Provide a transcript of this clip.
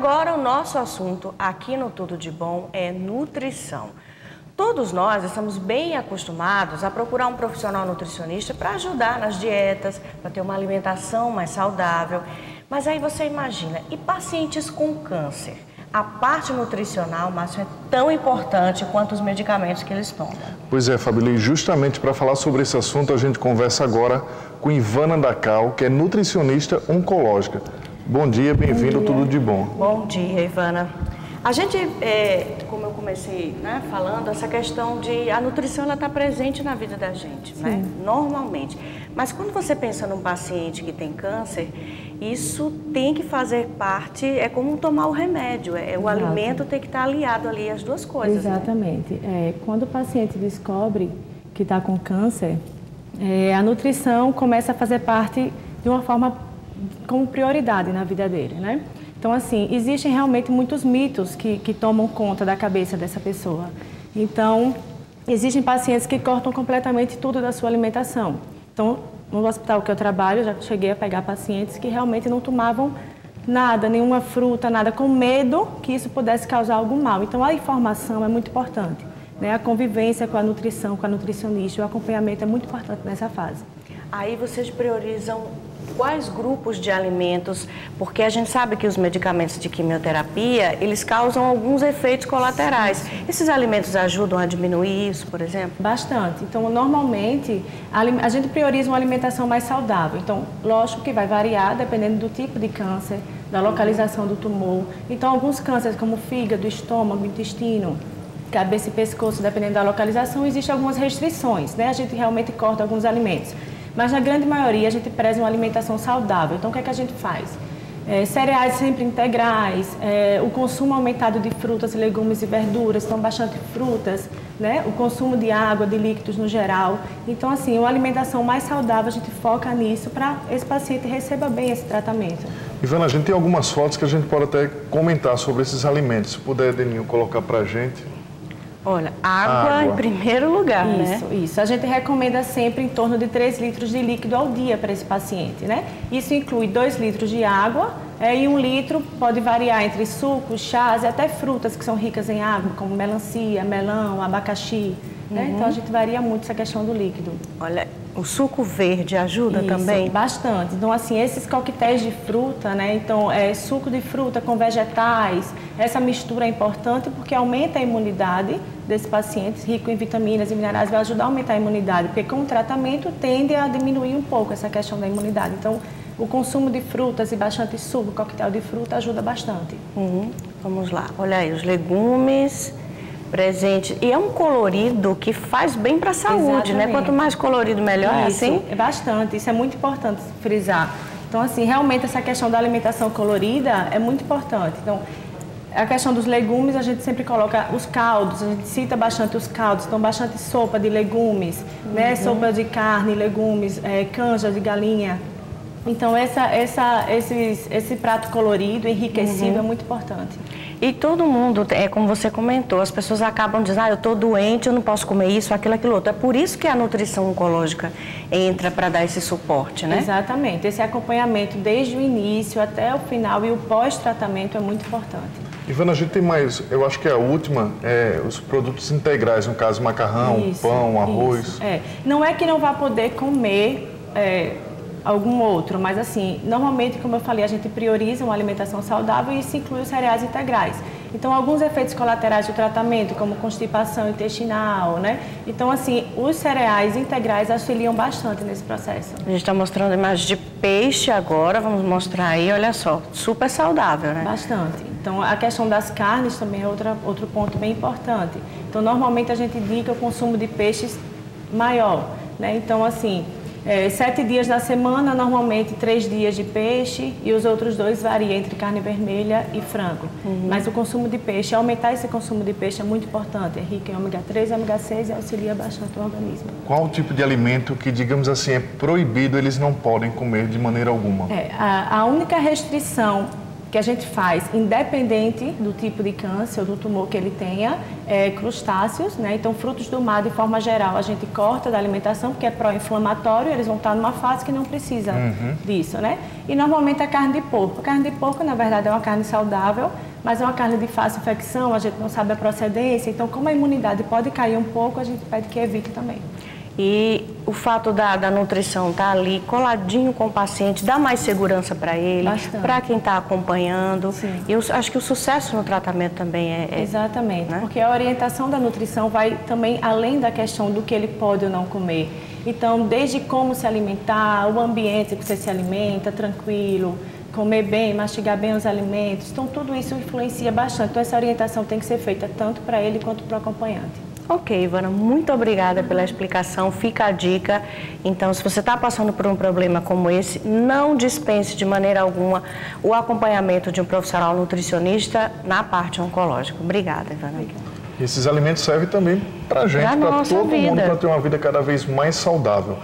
agora o nosso assunto aqui no Tudo de Bom é nutrição. Todos nós estamos bem acostumados a procurar um profissional nutricionista para ajudar nas dietas, para ter uma alimentação mais saudável. Mas aí você imagina, e pacientes com câncer? A parte nutricional, Márcio, é tão importante quanto os medicamentos que eles tomam. Pois é, Fabíola, e justamente para falar sobre esse assunto, a gente conversa agora com Ivana Dacal, que é nutricionista oncológica. Bom dia, bem-vindo ao Tudo de Bom. Bom dia, Ivana. A gente, como eu comecei falando, essa questão de a nutrição ela está presente na vida da gente, né? Normalmente. Mas quando você pensa num paciente que tem câncer, isso tem que fazer parte, é como tomar o remédio, o alimento tem que estar aliado ali às duas coisas. Exatamente. Né? Quando o paciente descobre que está com câncer, a nutrição começa a fazer parte de uma forma como prioridade na vida dele, né? Então, assim, existem realmente muitos mitos que tomam conta da cabeça dessa pessoa. Então, existem pacientes que cortam completamente tudo da sua alimentação. Então, no hospital que eu trabalho, já cheguei a pegar pacientes que realmente não tomavam nada, nenhuma fruta, nada, com medo que isso pudesse causar algum mal. Então, a informação é muito importante, né? A convivência com a nutrição, com a nutricionista, o acompanhamento é muito importante nessa fase. Aí vocês priorizam quais grupos de alimentos, porque a gente sabe que os medicamentos de quimioterapia, eles causam alguns efeitos colaterais. Esses alimentos ajudam a diminuir isso, por exemplo? Bastante. Então, normalmente, a gente prioriza uma alimentação mais saudável. Então, lógico que vai variar dependendo do tipo de câncer, da localização do tumor. Então, alguns cânceres como fígado, estômago, intestino, cabeça e pescoço, dependendo da localização, existem algumas restrições, né? A gente realmente corta alguns alimentos. Mas, na grande maioria, a gente preza uma alimentação saudável. Então, o que é que a gente faz? Cereais sempre integrais, o consumo aumentado de frutas, legumes e verduras, então bastante frutas, né? O consumo de água, de líquidos no geral. Então, assim, uma alimentação mais saudável, a gente foca nisso para esse paciente receba bem esse tratamento. Ivana, a gente tem algumas fotos que a gente pode até comentar sobre esses alimentos. Se puder, Deninho, colocar para a gente. Olha, água em primeiro lugar, né? Isso. A gente recomenda sempre em torno de 3 litros de líquido ao dia para esse paciente, né? Isso inclui 2 litros de água e 1 litro pode variar entre sucos, chás e até frutas que são ricas em água, como melancia, melão, abacaxi, né? Então, a gente varia muito essa questão do líquido. Olha, o suco verde ajuda também? Bastante. Então, assim, esses coquetéis de fruta, né? Então, suco de fruta com vegetais, essa mistura é importante porque aumenta a imunidade desse paciente, rico em vitaminas e minerais, vai ajudar a aumentar a imunidade, porque com o tratamento tende a diminuir um pouco essa questão da imunidade. Então, o consumo de frutas e bastante suco, coquetel de fruta, ajuda bastante. Vamos lá. Olha aí, os legumes presente. E é um colorido que faz bem para a saúde, né? Quanto mais colorido, melhor, é assim? É bastante. Isso é muito importante frisar. Então, assim, realmente essa questão da alimentação colorida é muito importante. Então, a questão dos legumes, a gente sempre coloca os caldos, a gente cita bastante os caldos, então bastante sopa de legumes, né? Sopa de carne, legumes, canja de galinha. Então, esse prato colorido, enriquecido, é muito importante. E todo mundo, como você comentou, as pessoas acabam dizendo, eu estou doente, eu não posso comer isso, aquilo, aquilo outro. É por isso que a nutrição oncológica entra para dar esse suporte, né? Exatamente. Esse acompanhamento desde o início até o final e o pós-tratamento é muito importante. Ivana, a gente tem mais, eu acho que é a última, os produtos integrais, no caso macarrão, pão, arroz. Não é que não vá poder comer algum outro, mas assim, normalmente, como eu falei, a gente prioriza uma alimentação saudável e isso inclui os cereais integrais. Então, alguns efeitos colaterais do tratamento, como constipação intestinal, né? Então, assim, os cereais integrais auxiliam bastante nesse processo. A gente está mostrando imagens de peixe agora, vamos mostrar aí, olha só, super saudável, né? Bastante. Então, a questão das carnes também é outro ponto bem importante. Então, normalmente a gente indica o consumo de peixes maior, né? Então, assim, 7 dias na semana, normalmente 3 dias de peixe e os outros 2 variam entre carne vermelha e frango. Mas o consumo de peixe, aumentar esse consumo de peixe é muito importante, é rico em ômega 3 e ômega 6 e auxilia bastante o organismo. Qual o tipo de alimento que, digamos assim, é proibido, eles não podem comer de maneira alguma? A única restrição que a gente faz, independente do tipo de câncer ou do tumor que ele tenha, crustáceos, né? Então, frutos do mar, de forma geral, a gente corta da alimentação, porque é pró-inflamatório, eles vão estar numa fase que não precisa disso, né? E, normalmente, a carne de porco. A carne de porco, na verdade, é uma carne saudável, mas é uma carne de fácil infecção, a gente não sabe a procedência. Então, como a imunidade pode cair um pouco, a gente pede que evite também. E o fato da nutrição estar ali coladinho com o paciente dá mais segurança para ele, para quem está acompanhando. Sim. E eu acho que o sucesso no tratamento também é... Exatamente, né? Porque a orientação da nutrição vai também além da questão do que ele pode ou não comer. Então, desde como se alimentar, o ambiente que você se alimenta, tranquilo, comer bem, mastigar bem os alimentos. Então, tudo isso influencia bastante. Então, essa orientação tem que ser feita tanto para ele quanto para o acompanhante. Ok, Ivana, muito obrigada pela explicação, fica a dica. Então, se você está passando por um problema como esse, não dispense de maneira alguma o acompanhamento de um profissional nutricionista na parte oncológica. Obrigada, Ivana. Esses alimentos servem também para a gente, para todo mundo, para ter uma vida cada vez mais saudável.